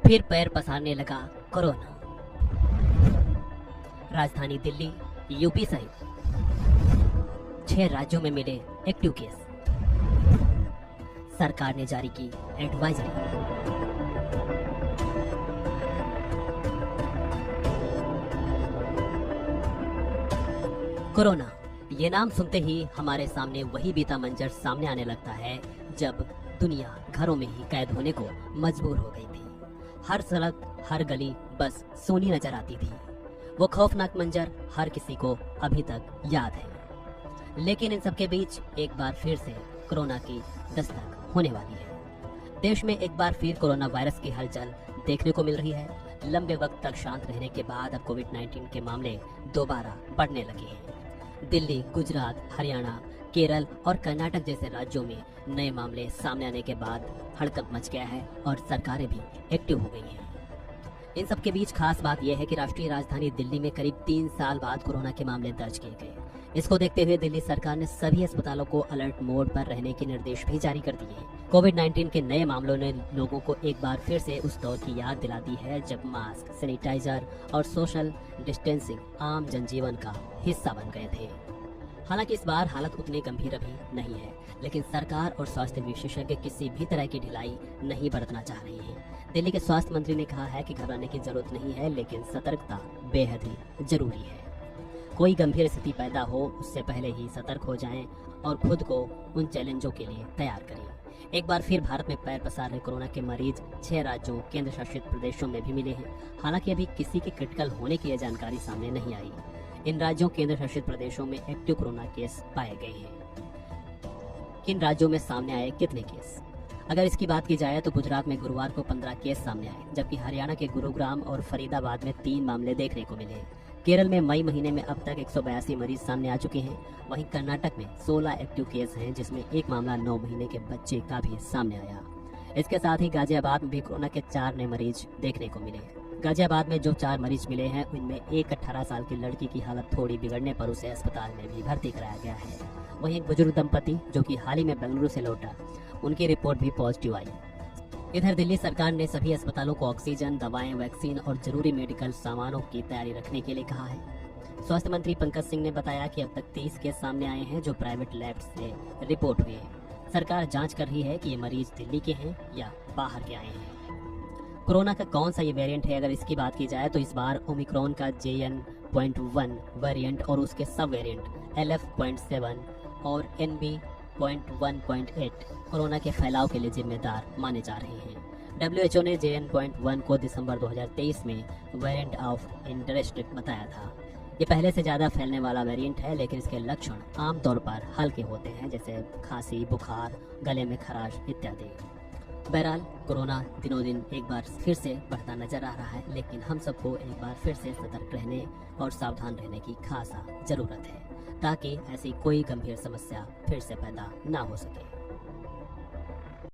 फिर पैर पसारने लगा कोरोना। राजधानी दिल्ली, यूपी सहित 6 राज्यों में मिले एक्टिव केस। सरकार ने जारी की एडवाइजरी। कोरोना, ये नाम सुनते ही हमारे सामने वही बीता मंजर सामने आने लगता है जब दुनिया घरों में ही कैद होने को मजबूर हो गई थी। हर सड़क, हर गली बस सूनी नजर आती थी। वो खौफनाक मंजर हर किसी को अभी तक याद है। लेकिन इन सबके बीच एक बार फिर से कोरोना की दस्तक होने वाली है। देश में एक बार फिर कोरोना वायरस की हलचल देखने को मिल रही है। लंबे वक्त तक शांत रहने के बाद अब कोविड-19 के मामले दोबारा बढ़ने लगे हैं। दिल्ली, गुजरात, हरियाणा, केरल और कर्नाटक जैसे राज्यों में नए मामले सामने आने के बाद हड़कंप मच गया है और सरकारें भी एक्टिव हो गई हैं। इन सबके बीच खास बात यह है कि राष्ट्रीय राजधानी दिल्ली में करीब 3 साल बाद कोरोना के मामले दर्ज किए गए। इसको देखते हुए दिल्ली सरकार ने सभी अस्पतालों को अलर्ट मोड पर रहने के निर्देश भी जारी कर दिए हैं। कोविड-19 के नए मामलों ने लोगों को एक बार फिर से उस दौर की याद दिला दी है जब मास्क, सैनिटाइजर और सोशल डिस्टेंसिंग आम जनजीवन का हिस्सा बन गए थे। हालांकि इस बार हालत उतनी गंभीर अभी नहीं है, लेकिन सरकार और स्वास्थ्य विशेषज्ञ किसी भी तरह की ढिलाई नहीं बरतना चाह रही है। दिल्ली के स्वास्थ्य मंत्री ने कहा है कि घबराने की जरूरत नहीं है, लेकिन सतर्कता बेहद ही जरूरी है। कोई गंभीर स्थिति पैदा हो उससे पहले ही सतर्क हो जाएं और खुद को उन चैलेंजों के लिए तैयार करें। एक बार फिर भारत में पैर पसार रहे कोरोना के मरीज 6 राज्यों, केंद्र शासित प्रदेशों में भी मिले हैं। हालांकि अभी किसी के क्रिटिकल होने की यह जानकारी सामने नहीं आई। इन राज्यों, केंद्र शासित प्रदेशों में एक्टिव कोरोना केस पाए गए हैं। किन राज्यों में सामने आए कितने केस? अगर इसकी बात की जाए तो गुजरात में गुरुवार को 15 केस सामने आए, जबकि हरियाणा के गुरुग्राम और फरीदाबाद में 3 मामले देखने को मिले। केरल में मई महीने में अब तक 182 मरीज सामने आ चुके हैं। वहीं कर्नाटक में 16 एक्टिव केस हैं, जिसमें एक मामला 9 महीने के बच्चे का भी सामने आया। इसके साथ ही गाजियाबाद में भी कोरोना के 4 नए मरीज देखने को मिले। गाजियाबाद में जो 4 मरीज मिले हैं उनमें एक 18 साल की लड़की की हालत थोड़ी बिगड़ने पर उसे अस्पताल में भी भर्ती कराया गया है। वहीं एक बुजुर्ग दंपति जो कि हाल ही में बेंगलुरु से लौटा, उनकी रिपोर्ट भी पॉजिटिव आई। इधर दिल्ली सरकार ने सभी अस्पतालों को ऑक्सीजन, दवाएं, वैक्सीन और जरूरी मेडिकल सामानों की तैयारी रखने के लिए कहा है। स्वास्थ्य मंत्री पंकज सिंह ने बताया कि अब तक 30 केस सामने आए हैं जो प्राइवेट लैब से रिपोर्ट हुए हैं। सरकार जांच कर रही है कि ये मरीज दिल्ली के हैं या बाहर के आए हैं। कोरोना का कौन सा ये वेरिएंट है, अगर इसकी बात की जाए तो इस बार ओमिक्रॉन का JN.1 वेरिएंट और उसके सब वेरिएंट LF.7 और NB.1.8 कोरोना के फैलाव के लिए जिम्मेदार माने जा रहे हैं। WHO ने JN.1 को दिसंबर 2023 में वेरिएंट ऑफ इंटरेस्ट बताया था। ये पहले से ज़्यादा फैलने वाला वेरिएंट है, लेकिन इसके लक्षण आमतौर पर हल्के होते हैं, जैसे खांसी, बुखार, गले में खराश इत्यादि। बहरहाल कोरोना दिनों दिन एक बार फिर से बढ़ता नजर आ रहा है, लेकिन हम सबको एक बार फिर से सतर्क रहने और सावधान रहने की खासा जरूरत है, ताकि ऐसी कोई गंभीर समस्या फिर से पैदा ना हो सके।